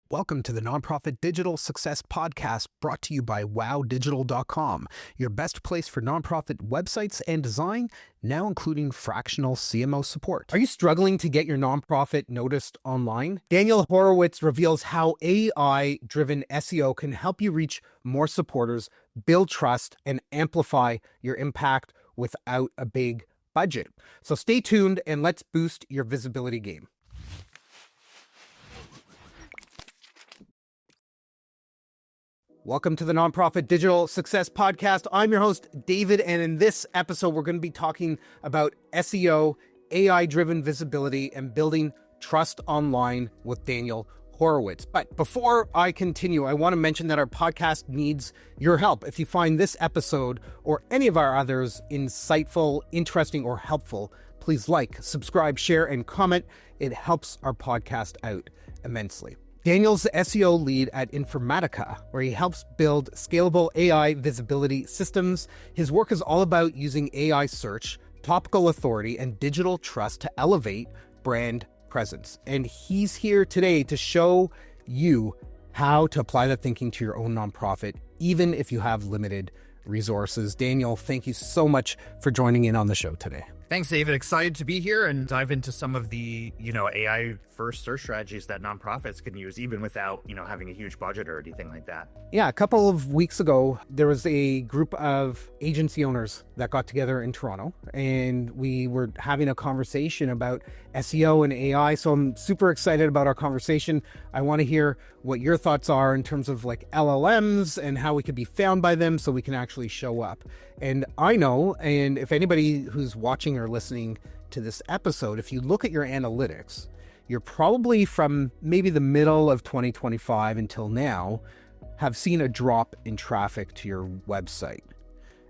Welcome to the Nonprofit Digital Success Podcast, brought to you by wowdigital.com, your best place for nonprofit websites and design, now including fractional CMO support. Are you struggling to get your nonprofit noticed online? Daniel Horowitz reveals how AI-driven SEO can help you reach more supporters, build trust, and amplify your impact without a big budget. So stay tuned and let's boost your visibility game. Welcome to the Nonprofit Digital Success Podcast. I'm your host, David, and in this episode, we're going to be talking about SEO, AI-driven visibility, and building trust online with Daniel Horowitz. But before I continue, I want to mention that our podcast needs your help. If you find this episode or any of our others insightful, interesting, or helpful, please like, subscribe, share, and comment. It helps our podcast out immensely. Daniel's the SEO lead at Informatica, where he helps build scalable AI visibility systems. His work is all about using AI search, topical authority, and digital trust to elevate brand presence. And he's here today to show you how to apply that thinking to your own nonprofit, even if you have limited resources. Daniel, thank you so much for joining in on the show today. Thanks, David. Excited to be here and dive into some of the, AI first search strategies that nonprofits can use, even without, having a huge budget or anything like that. Yeah, a couple of weeks ago, there was a group of agency owners that got together in Toronto, and we were having a conversation about SEO and AI. So I'm super excited about our conversation. I want to hear what your thoughts are in terms of like LLMs and how we could be found by them so we can actually show up. And I know, and if anybody who's watching or listening to this episode, if you look at your analytics, you're probably from maybe the middle of 2025 until now have seen a drop in traffic to your website.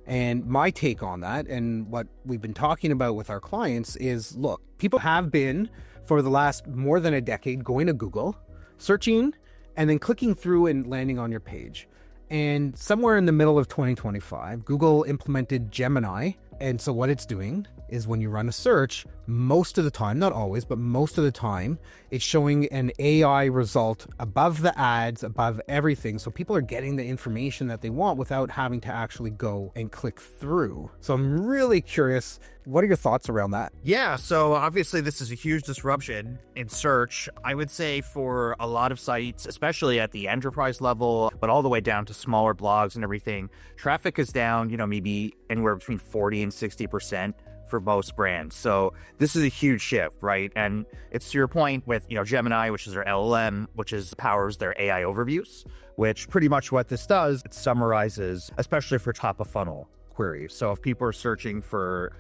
And my take on that, and what we've been talking about with our clients, is look, people have been for the last more than a decade going to Google, searching, and then clicking through and landing on your page. And somewhere in the middle of 2025, Google implemented Gemini. And so what it's doing is when you run a search, most of the time, not always, but most of the time, it's showing an AI result above the ads, above everything. So people are getting the information that they want without having to actually go and click through. So I'm really curious, what are your thoughts around that? Yeah, so obviously this is a huge disruption in search. I would say for a lot of sites, especially at the enterprise level, but all the way down to smaller blogs and everything, traffic is down, maybe anywhere between 40 and 60% for most brands. So this is a huge shift, right? And it's to your point with, Gemini, which is their LLM, which powers their AI overviews, which pretty much what this does, it summarizes, especially for top of funnel queries. So if people are searching for,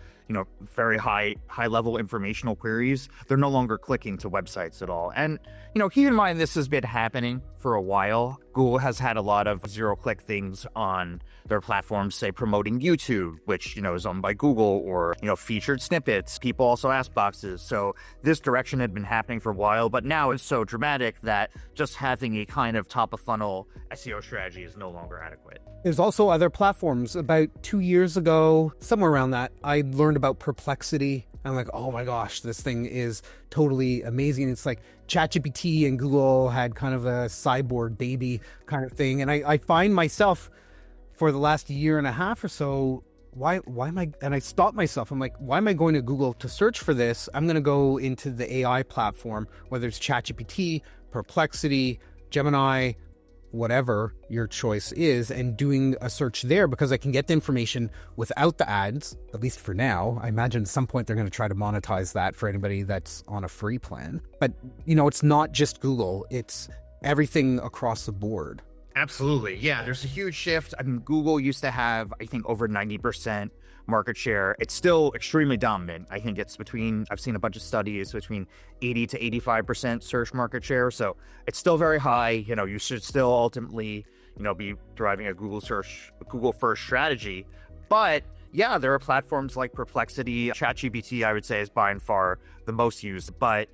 very high level informational queries, they're no longer clicking to websites at all. And, keep in mind, this has been happening for a while. Google has had a lot of zero-click things on their platforms, say promoting YouTube, which, is owned by Google, or, featured snippets. People also ask boxes. So this direction had been happening for a while, but now it's so dramatic that just having a kind of top-of-funnel SEO strategy is no longer adequate. There's also other platforms. About 2 years ago, somewhere around that, I learned about Perplexity. I'm like, oh my gosh, this thing is totally amazing. It's like ChatGPT and Google had kind of a cyborg baby kind of thing. And I find myself for the last year and a half or so, why am I, and I stopped myself. I'm like, why am I going to Google to search for this? I'm going to go into the AI platform, whether it's ChatGPT, Perplexity, Gemini, whatever your choice is, and doing a search there, because I can get the information without the ads, at least for now. I imagine at some point they're going to try to monetize that for anybody that's on a free plan. But, it's not just Google, it's everything across the board. Absolutely. Yeah, there's a huge shift. I mean, Google used to have, I think, over 90% market share. It's still extremely dominant. I think it's I've seen a bunch of studies, between 80 to 85% search market share. So it's still very high. You should still ultimately, be driving a Google first strategy. But yeah, there are platforms like Perplexity. ChatGPT, I would say, is by and far the most used. But,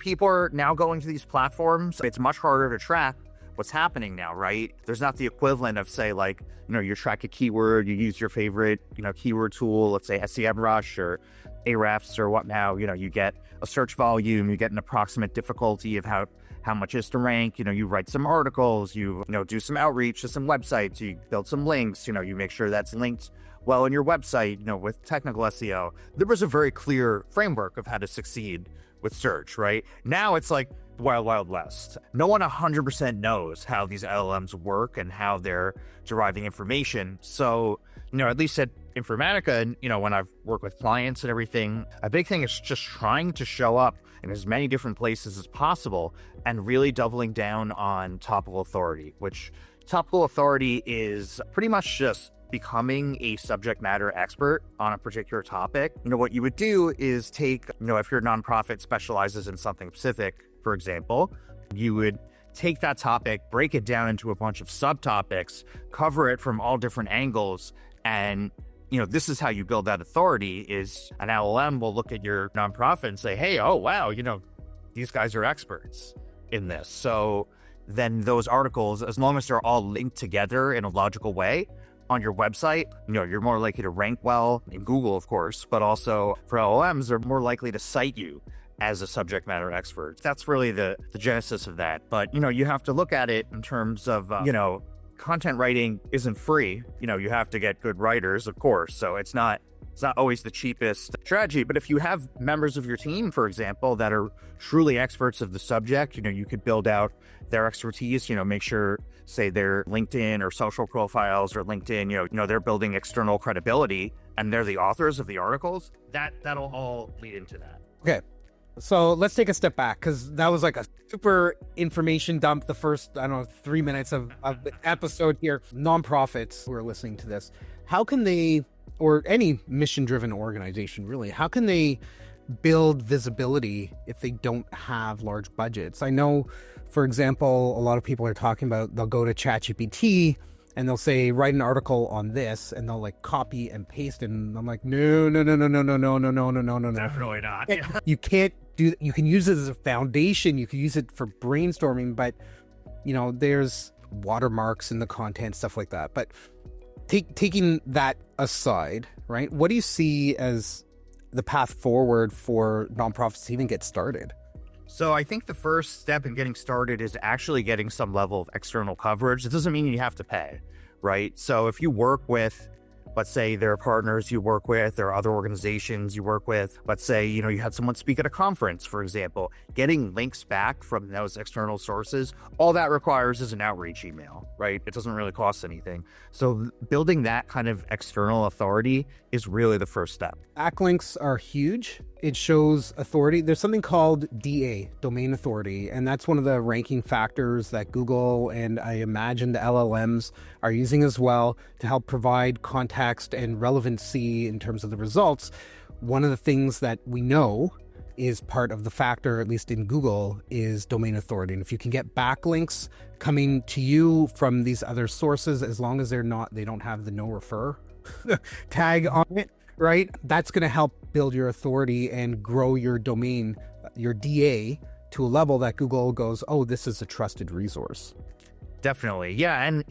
people are now going to these platforms. It's much harder to track what's happening now, right? There's not the equivalent of, say, like, you track a keyword, you use your favorite, keyword tool, let's say SEMrush or Ahrefs or what now, you get a search volume, you get an approximate difficulty of how much is to rank. You write some articles, you do some outreach to some websites, you build some links, you make sure that's linked well in your website, with technical SEO. There was a very clear framework of how to succeed with search, right? Now it's like the wild, wild west. No one 100% knows how these LLMs work and how they're deriving information. So, at least at Informatica, and, when I've worked with clients and everything, a big thing is just trying to show up in as many different places as possible and really doubling down on topical authority, which topical authority is pretty much just becoming a subject matter expert on a particular topic. What you would do is take, if your nonprofit specializes in something specific, for example, you would take that topic, break it down into a bunch of subtopics, cover it from all different angles, and this is how you build that authority. Is an LLM will look at your nonprofit and say, hey, oh wow, these guys are experts in this. So then those articles, as long as they're all linked together in a logical way on your website, you're more likely to rank well in Google, of course, but also for LLMs, they're more likely to cite you as a subject matter expert. That's really the genesis of that. But, you have to look at it in terms of, content writing isn't free. You have to get good writers, of course. So it's not always the cheapest strategy. But if you have members of your team, for example, that are truly experts of the subject, you could build out their expertise, make sure, say, their LinkedIn or social profiles or LinkedIn, they're building external credibility and they're the authors of the articles. That'll all lead into that. Okay. So let's take a step back, because that was like a super information dump the first, 3 minutes of the episode here. Nonprofits who are listening to this, how can they, or any mission-driven organization really, how can they build visibility if they don't have large budgets? I know, for example, a lot of people are talking about they'll go to ChatGPT and they'll say, write an article on this, and they'll like copy and paste it. And I'm like, no. Definitely not. You can't do that. You can use it as a foundation. You can use it for brainstorming, but there's watermarks in the content, stuff like that. But taking that aside, right? What do you see as the path forward for nonprofits to even get started? So I think the first step in getting started is actually getting some level of external coverage. It doesn't mean you have to pay, right? So if you work with, let's say there are partners you work with, there are other organizations you work with, let's say, you had someone speak at a conference, for example, getting links back from those external sources, all that requires is an outreach email, right? It doesn't really cost anything. So building that kind of external authority is really the first step. Backlinks are huge. It shows authority. There's something called DA, domain authority, and that's one of the ranking factors that Google and I imagine the LLMs are using as well to help provide context and relevancy in terms of the results. One of the things that we know is part of the factor, at least in Google, is domain authority. And if you can get backlinks coming to you from these other sources, as long as they don't have the no refer tag on it, right? That's going to help build your authority and grow your domain, your DA, to a level that Google goes, oh, this is a trusted resource. Definitely. Yeah. And,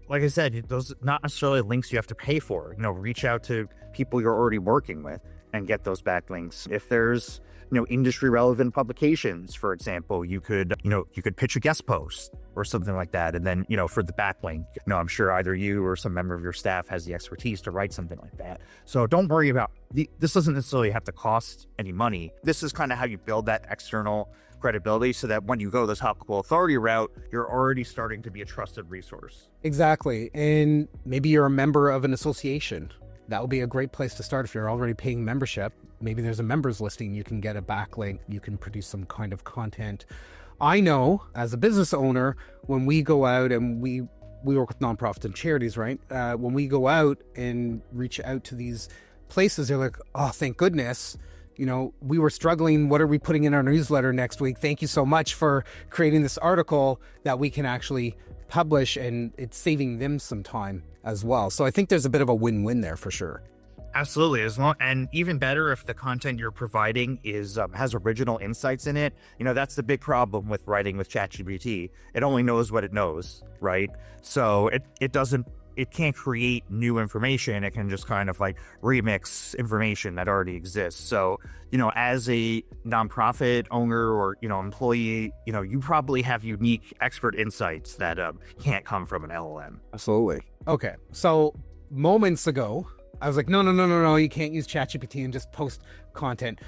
like I said, those not necessarily links you have to pay for. Reach out to people you're already working with and get those backlinks. If there's, industry relevant publications, for example, you could pitch a guest post or something like that. And then, for the backlink, I'm sure either you or some member of your staff has the expertise to write something like that. So don't worry about this doesn't necessarily have to cost any money. This is kind of how you build that external credibility so that when you go the topical authority route, you're already starting to be a trusted resource. Exactly. And maybe you're a member of an association. That would be a great place to start if you're already paying membership. Maybe there's a members listing. You can get a backlink. You can produce some kind of content. I know as a business owner, when we go out and we work with nonprofits and charities, right? When we go out and reach out to these places, they're like, oh, thank goodness. We were struggling. What are we putting in our newsletter next week? Thank you so much for creating this article that we can actually publish, and it's saving them some time as well. So I think there's a bit of a win-win there for sure. Absolutely. And even better if the content you're providing has original insights in it. That's the big problem with writing with ChatGPT. It only knows what it knows, right? So it doesn't it can't create new information. It can just kind of like remix information that already exists. So, as a nonprofit owner or, employee, you probably have unique expert insights that can't come from an LLM. Absolutely. Okay. So moments ago, I was like, no, you can't use ChatGPT and just post content.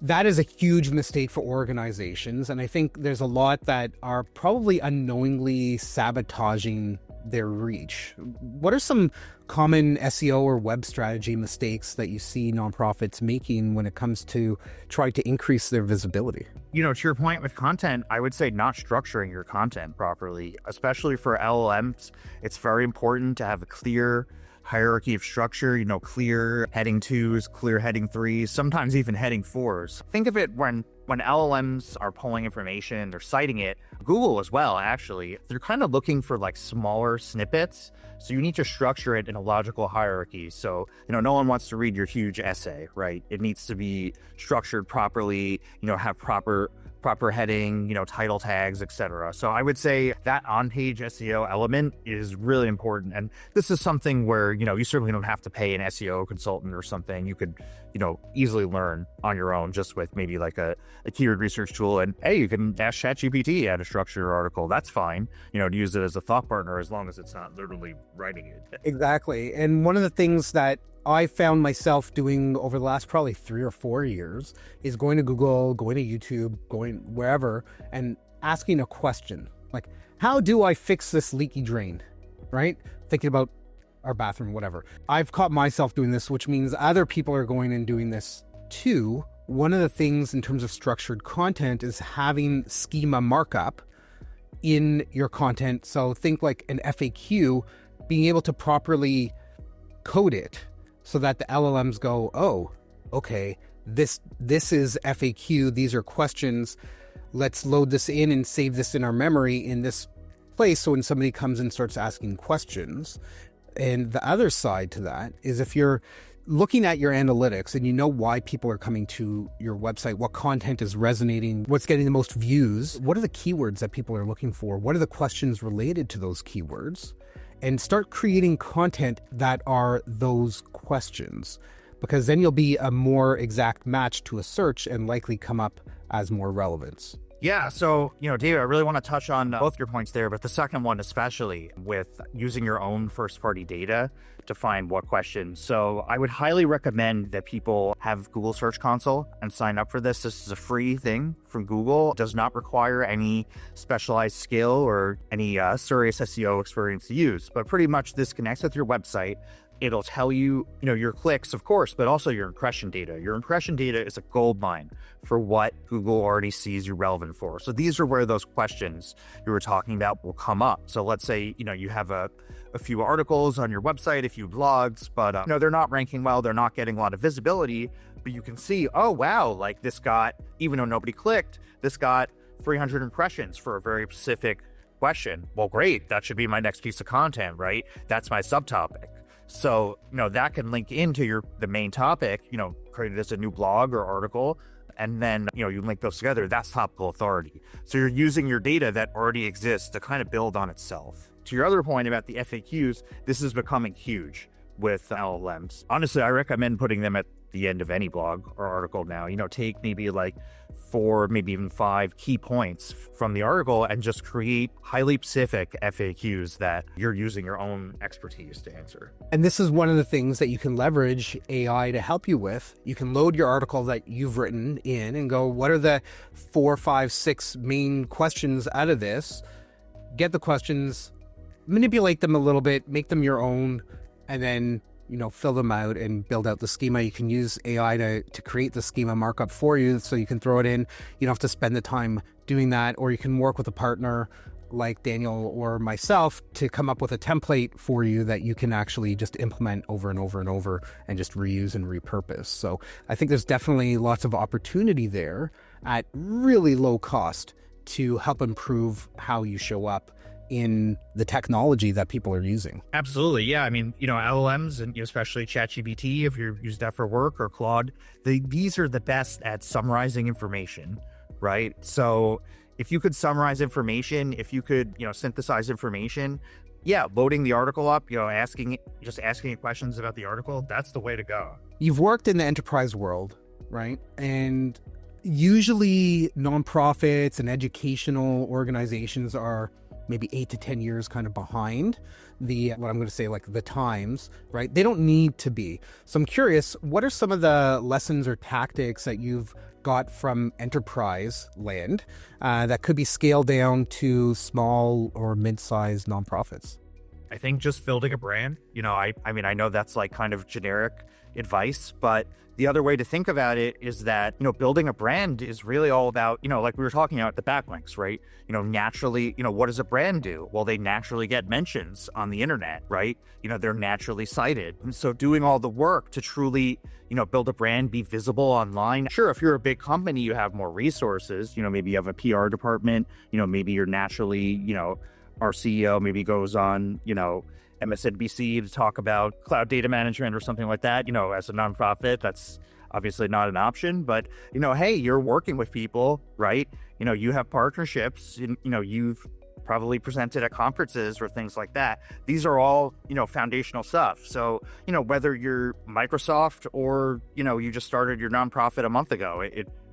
That is a huge mistake for organizations. And I think there's a lot that are probably unknowingly sabotaging their reach. What are some common SEO or web strategy mistakes that you see nonprofits making when it comes to trying to increase their visibility? To your point with content, I would say not structuring your content properly, especially for LLMs. It's very important to have a clear hierarchy of structure, clear heading 2s, clear heading 3s, sometimes even heading 4s. Think of it when LLMs are pulling information, they're citing it, Google as well, actually, they're kind of looking for like smaller snippets. So you need to structure it in a logical hierarchy. So, no one wants to read your huge essay, right? It needs to be structured properly, have proper heading, title tags, etc. So I would say that on-page SEO element is really important. And this is something where, you certainly don't have to pay an SEO consultant or something. You could, easily learn on your own just with maybe like a keyword research tool. And hey, you can ask ChatGPT how to structure your article. That's fine, to use it as a thought partner as long as it's not literally writing it. Exactly. And one of the things that I found myself doing over the last probably 3 or 4 years is going to Google, going to YouTube, going wherever and asking a question like, how do I fix this leaky drain? Right? Thinking about our bathroom, whatever. I've caught myself doing this, which means other people are going and doing this too. One of the things in terms of structured content is having schema markup in your content. So think like an FAQ, being able to properly code it so that the LLMs go, oh, okay, this is FAQ. These are questions. Let's load this in and save this in our memory in this place. So when somebody comes and starts asking questions. And the other side to that is if you're looking at your analytics and you know why people are coming to your website, what content is resonating, what's getting the most views, what are the keywords that people are looking for, what are the questions related to those keywords, and start creating content that are those questions, because then you'll be a more exact match to a search and likely come up as more relevance. Yeah, so, David, I really want to touch on both your points there, but the second one especially with using your own first-party data to find what questions. So I would highly recommend that people have Google Search Console and sign up for this. This is a free thing from Google. It does not require any specialized skill or any serious SEO experience to use, but pretty much this connects with your website. It'll tell you, your clicks, of course, but also your impression data. Your impression data is a gold mine for what Google already sees you relevant for. So these are where those questions you were talking about will come up. So let's say, you have a few articles on your website, a few blogs, but they're not ranking well. They're not getting a lot of visibility, but you can see, oh, wow, like this got, even though nobody clicked, this got 300 impressions for a very specific question. Well, great. That should be my next piece of content, right? That's my subtopic. So, that can link into the main topic, created as a new blog or article, and then, you link those together. That's topical authority. So you're using your data that already exists to kind of build on itself. To your other point about the FAQs, this is becoming huge with LLMs. Honestly, I recommend putting them at the end of any blog or article now. Take maybe like 4, maybe even 5 key points from the article and just create highly specific FAQs that you're using your own expertise to answer. And this is one of the things that you can leverage AI to help you with. You can load your article that you've written in and go, what are the 4, 5, 6 main questions out of this? Get the questions, manipulate them a little bit, make them your own, and then fill them out and build out the schema. You can use AI to create the schema markup for you, so you can throw it in. You don't have to spend the time doing that, or you can work with a partner like Daniel or myself to come up with a template for you that you can actually just implement over and over and over and just reuse and repurpose. So I think there's definitely lots of opportunity there at really low cost to help improve how you show up in the technology that people are using. Absolutely. Yeah. I mean, LLMs and especially ChatGPT, if you use that for work, or Claude, these are the best at summarizing information, right? So if you could summarize information, if you could, synthesize information, yeah, loading the article up, asking questions about the article, that's the way to go. You've worked in the enterprise world, right? And usually nonprofits and educational organizations are maybe 8 to 10 years kind of behind what I'm going to say, like the times, right? They don't need to be. So I'm curious, what are some of the lessons or tactics that you've got from enterprise land that could be scaled down to small or mid-sized nonprofits? I think just building a brand, I mean, I know that's like kind of generic advice, but the other way to think about it is that, building a brand is really all about, like we were talking about the backlinks, right? Naturally, what does a brand do? Well, they naturally get mentions on the internet, right? They're naturally cited. And so doing all the work to truly, build a brand, be visible online. Sure, if you're a big company, you have more resources, maybe you have a PR department, maybe you're naturally, our CEO maybe goes on, MSNBC to talk about cloud data management or something like that. As a nonprofit, that's obviously not an option, but, hey, you're working with people, right? You have partnerships, you've probably presented at conferences or things like that. These are all, foundational stuff. So, whether you're Microsoft or, you just started your nonprofit a month ago,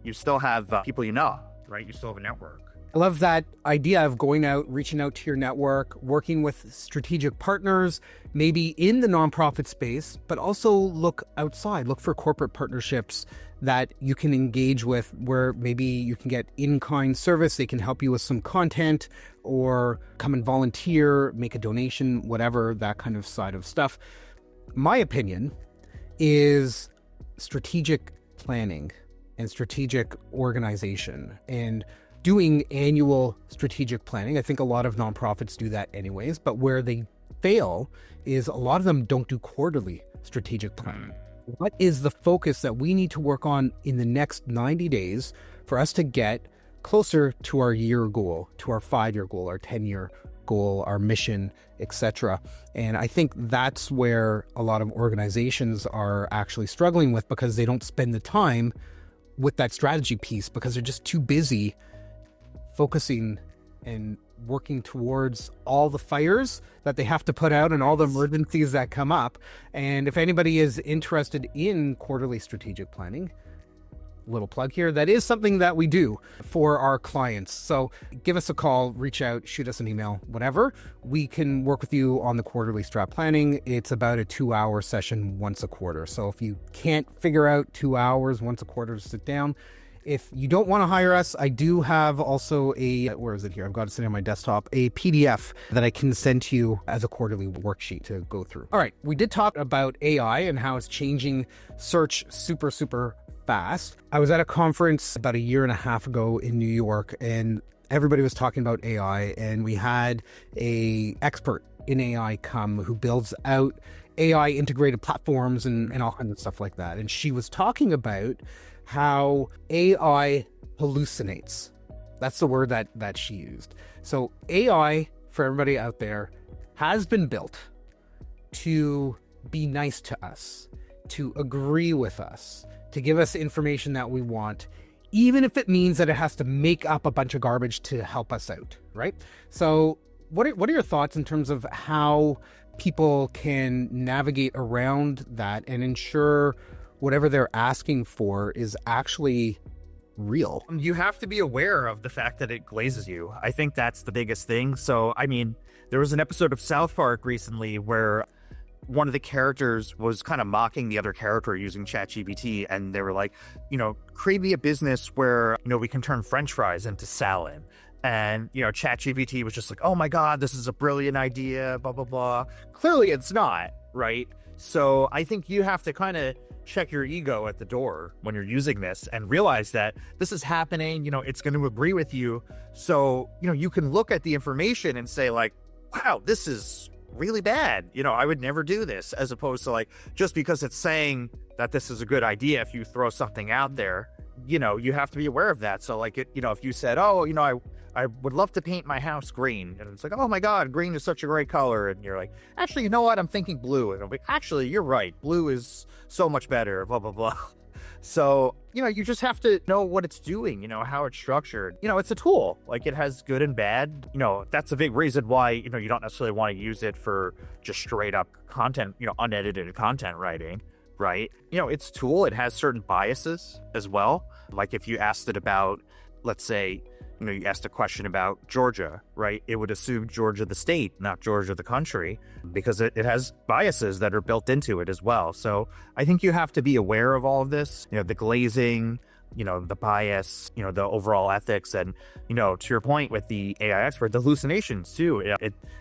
you still have people, right? You still have a network. I love that idea of going out, reaching out to your network, working with strategic partners, maybe in the nonprofit space, but also look outside, look for corporate partnerships that you can engage with where maybe you can get in-kind service. They can help you with some content or come and volunteer, make a donation, whatever, that kind of side of stuff. My opinion is strategic planning and strategic organization and doing annual strategic planning. I think a lot of nonprofits do that anyways, but where they fail is a lot of them don't do quarterly strategic planning. What is the focus that we need to work on in the next 90 days for us to get closer to our year goal, to our 5-year goal, our 10-year goal, our mission, etc. And I think that's where a lot of organizations are actually struggling with, because they don't spend the time with that strategy piece because they're just too busy focusing and working towards all the fires that they have to put out and all the emergencies that come up. And if anybody is interested in quarterly strategic planning, little plug here, that is something that we do for our clients. So give us a call, reach out, shoot us an email, whatever. We can work with you on the quarterly strat planning. It's about a 2-hour session once a quarter. So if you can't figure out 2 hours once a quarter to sit down, if you don't want to hire us, I do have also where is it here? I've got it sitting on my desktop, a PDF that I can send to you as a quarterly worksheet to go through. All right, we did talk about AI and how it's changing search super, super fast. I was at a conference about 1.5 years ago in New York, and everybody was talking about AI, and we had a expert in AI come who builds out AI integrated platforms and all kinds of stuff like that. And she was talking about how AI hallucinates. That's the word that she used. So AI, for everybody out there, has been built to be nice to us, to agree with us, to give us information that we want, even if it means that it has to make up a bunch of garbage to help us out, right? So what are your thoughts in terms of how people can navigate around that and ensure whatever they're asking for is actually real? You have to be aware of the fact that it glazes you. I think that's the biggest thing. So, I mean, there was an episode of South Park recently where one of the characters was kind of mocking the other character using ChatGPT, and they were like, create me a business where, we can turn French fries into salad. And, ChatGPT was just like, oh my God, this is a brilliant idea, blah, blah, blah. Clearly it's not, right? So I think you have to kind of check your ego at the door when you're using this and realize that this is happening, it's going to agree with you. So, you can look at the information and say like, wow, this is really bad. I would never do this, as opposed to like, just because it's saying that this is a good idea, if you throw something out there, you have to be aware of that. So like, if you said, oh, I would love to paint my house green, and it's like, oh my God, green is such a great color. And you're like, actually, you know what? I'm thinking blue. And I'm like, actually, you're right. Blue is so much better, blah, blah, blah. So, you just have to know what it's doing, how it's structured. It's a tool. Like, it has good and bad. That's a big reason why, you don't necessarily want to use it for just straight up content, unedited content writing, right? It's a tool. It has certain biases as well. Like, if you asked it about, let's say, you asked a question about Georgia, right? It would assume Georgia the state, not Georgia the country, because it has biases that are built into it as well. So I think you have to be aware of all of this, the glazing, the bias, the overall ethics. And, to your point with the AI expert, the hallucinations too.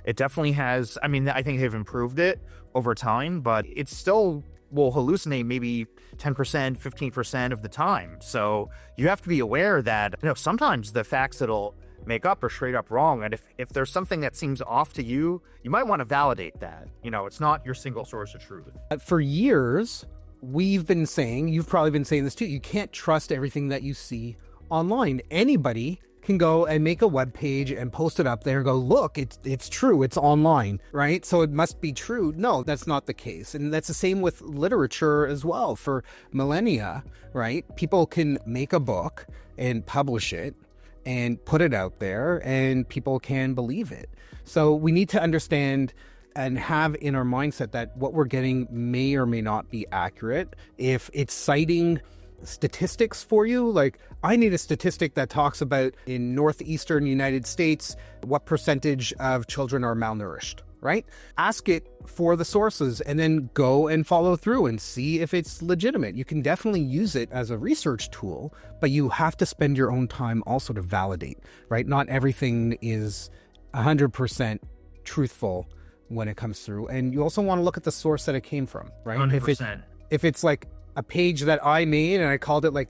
It definitely has, I think they've improved it over time, but it's still will hallucinate maybe 10%, 15% of the time. So you have to be aware that, sometimes the facts it'll make up are straight up wrong. And if there's something that seems off to you, you might want to validate that. It's not your single source of truth. For years, we've been saying, you've probably been saying this too, you can't trust everything that you see online. Anybody can go and make a web page and post it up there and go, look, it's true, it's online, right? So it must be true. No, that's not the case. And that's the same with literature as well. For millennia, right? People can make a book and publish it and put it out there and people can believe it. So we need to understand and have in our mindset that what we're getting may or may not be accurate. If it's citing statistics for you, like I need a statistic that talks about in northeastern United States what percentage of children are malnourished, right? Ask it for the sources and then go and follow through and see if it's legitimate. You can definitely use it as a research tool, but you have to spend your own time also to validate, right? Not everything is 100% truthful when it comes through. And you also want to look at the source that it came from, right? 100%. If it's like a page that I made and I called it like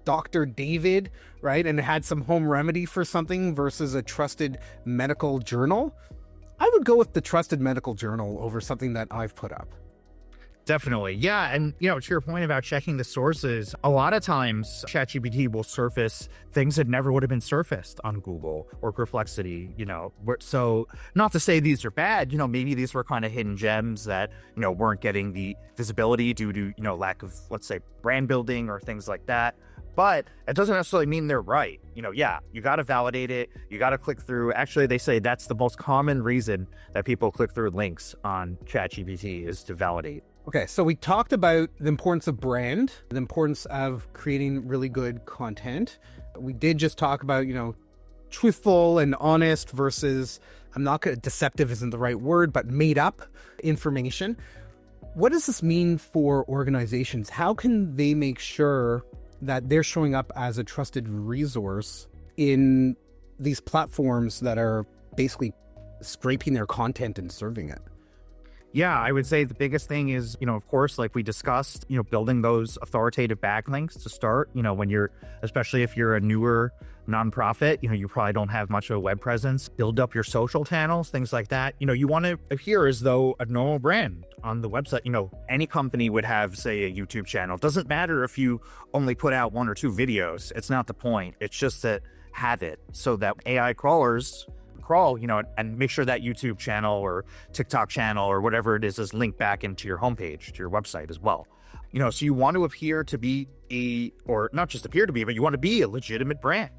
Dr. David, right? And it had some home remedy for something versus a trusted medical journal, I would go with the trusted medical journal over something that I've put up. Definitely. Yeah. And, to your point about checking the sources, a lot of times ChatGPT will surface things that never would have been surfaced on Google or Perplexity, So not to say these are bad, maybe these were kind of hidden gems that, weren't getting the visibility due to, lack of, let's say, brand building or things like that. But it doesn't necessarily mean they're right. Yeah, you got to validate it. You got to click through. Actually, they say that's the most common reason that people click through links on ChatGPT is to validate. Okay, so we talked about the importance of brand, the importance of creating really good content. We did just talk about, truthful and honest versus, deceptive isn't the right word, but made up information. What does this mean for organizations? How can they make sure that they're showing up as a trusted resource in these platforms that are basically scraping their content and serving it? Yeah, I would say the biggest thing is, of course, like we discussed, building those authoritative backlinks to start, especially if you're a newer nonprofit, you probably don't have much of a web presence, build up your social channels, things like that. You want to appear as though a normal brand on the website. Any company would have, say, a YouTube channel. It doesn't matter if you only put out 1 or 2 videos. It's not the point. It's just that have it so that AI crawlers crawl, and make sure that YouTube channel or TikTok channel or whatever it is linked back into your homepage, to your website as well. So you want to appear to be or not just appear to be, but you want to be a legitimate brand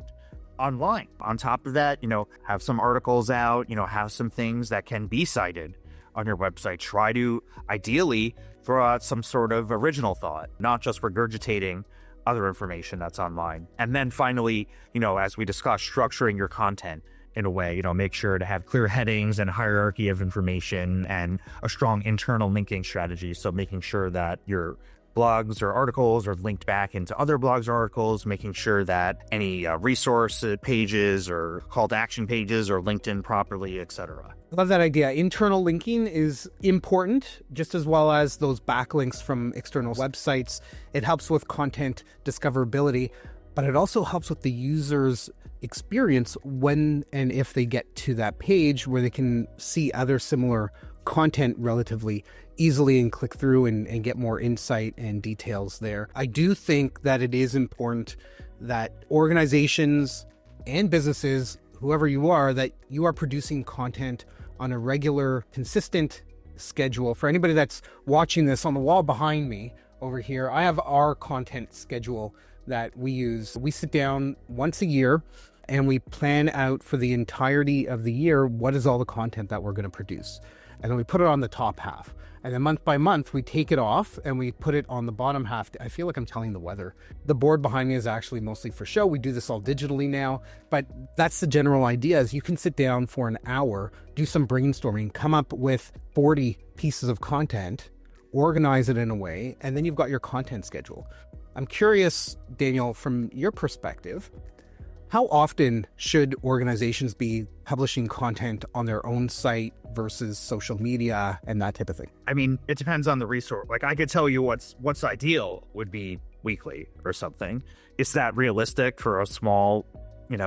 online. On top of that, have some articles out, have some things that can be cited on your website. Try to ideally throw out some sort of original thought, not just regurgitating other information that's online. And then finally, as we discussed, structuring your content in a way, make sure to have clear headings and hierarchy of information and a strong internal linking strategy. So making sure that your blogs or articles are linked back into other blogs or articles, making sure that any resource pages or call to action pages are linked in properly, etc. I love that idea. Internal linking is important, just as well as those backlinks from external websites. It helps with content discoverability, but it also helps with the user's experience when and if they get to that page where they can see other similar content relatively easily and click through and get more insight and details there. I do think that it is important that organizations and businesses, whoever you are, that you are producing content on a regular, consistent schedule. For anybody that's watching this, on the wall behind me over here. I have our content schedule that we use. We sit down once a year and we plan out for the entirety of the year what is all the content that we're going to produce. And then we put it on the top half. And then month by month, we take it off and we put it on the bottom half. I feel like I'm telling the weather. The board behind me is actually mostly for show. We do this all digitally now, but that's the general idea is you can sit down for an hour, do some brainstorming, come up with 40 pieces of content, organize it in a way, and then you've got your content schedule. I'm curious, Daniel, from your perspective, how often should organizations be publishing content on their own site versus social media and that type of thing? I mean, it depends on the resource. Like I could tell you what's ideal would be weekly or something. Is that realistic for a small,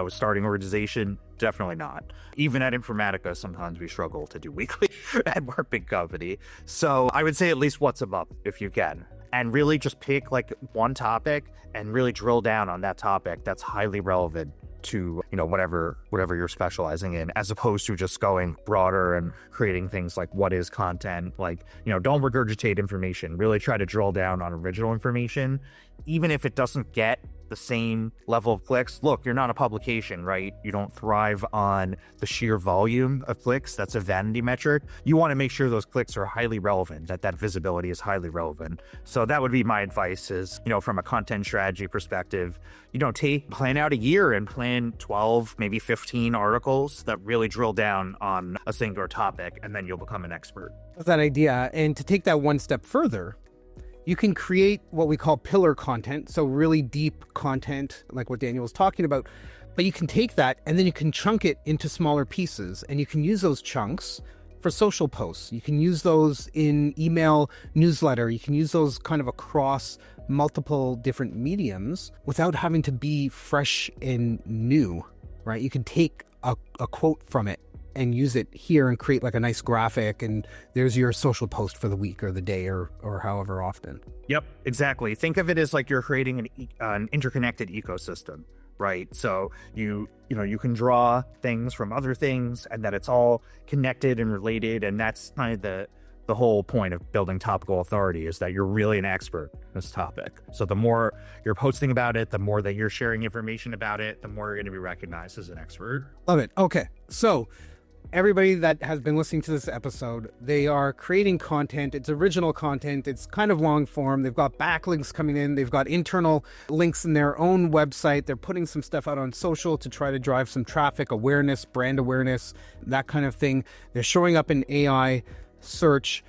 starting organization? Definitely not. Even at Informatica, sometimes we struggle to do weekly at our big company. So I would say at least once a month if you can. And really just pick like one topic and really drill down on that topic that's highly relevant to, whatever you're specializing in, as opposed to just going broader and creating things like what is content, like, don't regurgitate information, really try to drill down on original information, even if it doesn't get the same level of clicks. Look, you're not a publication, right? You don't thrive on the sheer volume of clicks. That's a vanity metric. You want to make sure those clicks are highly relevant, that visibility is highly relevant. So that would be my advice is, from a content strategy perspective, plan out a year and plan 12, maybe 15 articles that really drill down on a singular topic, and then you'll become an expert. That's that idea. And to take that one step further, you can create what we call pillar content, so really deep content, like what Daniel was talking about. But you can take that and then you can chunk it into smaller pieces, and you can use those chunks for social posts. You can use those in email newsletter. You can use those kind of across multiple different mediums without having to be fresh and new, right? You can take a quote from it and use it here and create like a nice graphic, and there's your social post for the week or the day or however often. Yep, exactly. Think of it as like you're creating an interconnected ecosystem, right? So you can draw things from other things and that it's all connected and related, and that's kind of the whole point of building topical authority, is that you're really an expert in this topic. So the more you're posting about it, the more that you're sharing information about it, the more you're going to be recognized as an expert. Love it. Okay, so everybody that has been listening to this episode, they are creating content. It's original content. It's kind of long form. They've got backlinks coming in. They've got internal links in their own website. They're putting some stuff out on social to try to drive some traffic, awareness, brand awareness, that kind of thing. They're showing up in AI search.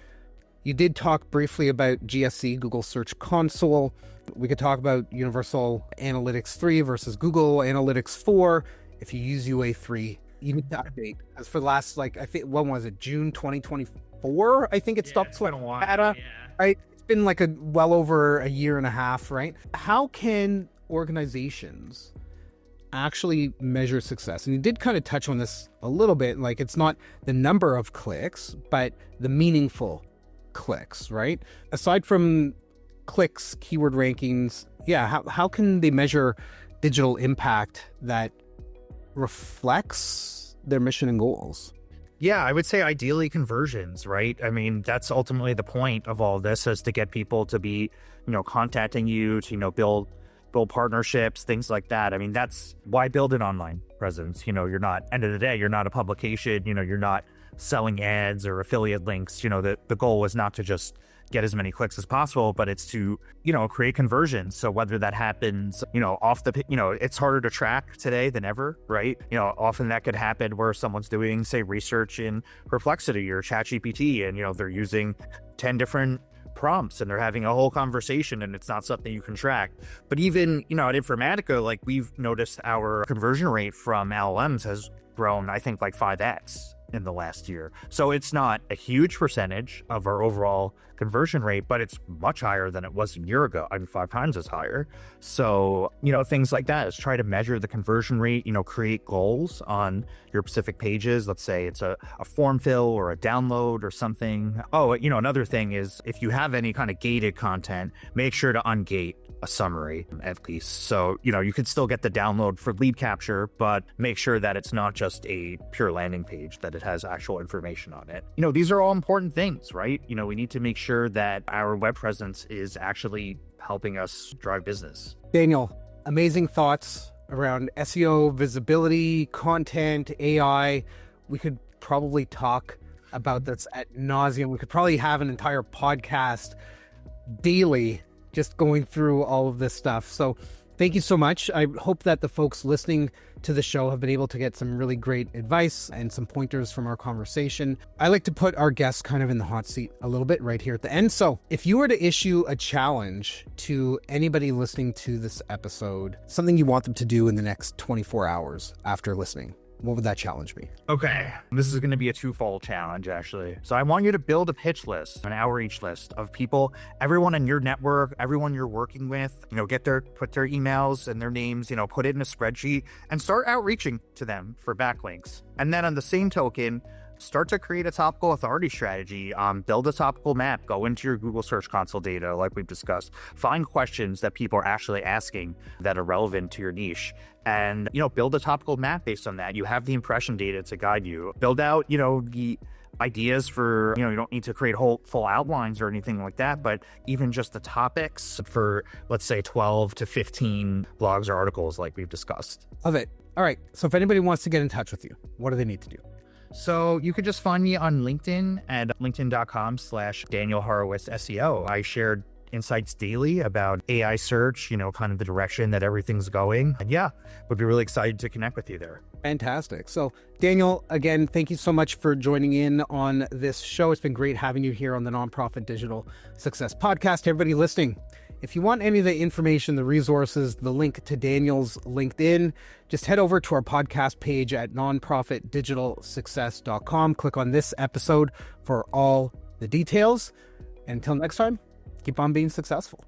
You did talk briefly about GSC, Google Search Console. We could talk about Universal Analytics 3 versus Google Analytics 4. If you use UA3, you need to update. As for the last, I think, when was it? June 2024? I think it stopped been a while. Data, right? It's been well over a year and a half, right? How can organizations actually measure success? And you did kind of touch on this a little bit, it's not the number of clicks, but the meaningful clicks, right? Aside from clicks, keyword rankings, how can they measure digital impact that reflects their mission and goals? Yeah, I would say ideally conversions, right? I mean, that's ultimately the point of all this, is to get people to be, contacting you, to, build partnerships, things like that. I mean, that's why build an online presence. You're not, end of the day, you're not a publication, you're not selling ads or affiliate links. The goal is not to just get as many clicks as possible, but it's to, create conversions. So whether that happens, it's harder to track today than ever, right? Often that could happen where someone's doing, say, research in Perplexity or ChatGPT, and, they're using 10 different prompts and they're having a whole conversation, and it's not something you can track. But even, at Informatica, we've noticed our conversion rate from LLMs has grown, I think, 5x in the last year. So it's not a huge percentage of our overall conversion rate, but it's much higher than it was a year ago. I mean, 5 times as higher. So, things like that is try to measure the conversion rate, create goals on your specific pages. Let's say it's a form fill or a download or something. Oh, another thing is if you have any kind of gated content, make sure to ungate a summary at least. So, you could still get the download for lead capture, but make sure that it's not just a pure landing page, that it has actual information on it. These are all important things, right? We need to make sure that our web presence is actually helping us drive business. Daniel, amazing thoughts around SEO, visibility, content, AI. We could probably talk about this ad nauseum. We could probably have an entire podcast daily just going through all of this stuff. So thank you so much. I hope that the folks listening to the show have been able to get some really great advice and some pointers from our conversation. I like to put our guests kind of in the hot seat a little bit right here at the end. So if you were to issue a challenge to anybody listening to this episode, something you want them to do in the next 24 hours after listening, what would that challenge be? Okay, this is going to be a twofold challenge, actually. So I want you to build a pitch list, an outreach list of people, everyone in your network, everyone you're working with, put their emails and their names, put it in a spreadsheet and start outreaching to them for backlinks. And then on the same token, start to create a topical authority strategy, build a topical map, go into your Google Search Console data like we've discussed, find questions that people are actually asking that are relevant to your niche, and, build a topical map based on that. You have the impression data to guide you. Build out, the ideas for, you don't need to create full outlines or anything like that, but even just the topics for, let's say, 12 to 15 blogs or articles like we've discussed. Love it. All right. So if anybody wants to get in touch with you, what do they need to do? So you could just find me on LinkedIn at linkedin.com/Daniel Horowitz SEO. I shared insights daily about AI search, kind of the direction that everything's going. And yeah, would be really excited to connect with you there. Fantastic. So Daniel, again, thank you so much for joining in on this show. It's been great having you here on the Nonprofit Digital Success Podcast. Everybody listening, if you want any of the information, the resources, the link to Daniel's LinkedIn, just head over to our podcast page at nonprofitdigitalsuccess.com. Click on this episode for all the details. And until next time, keep on being successful.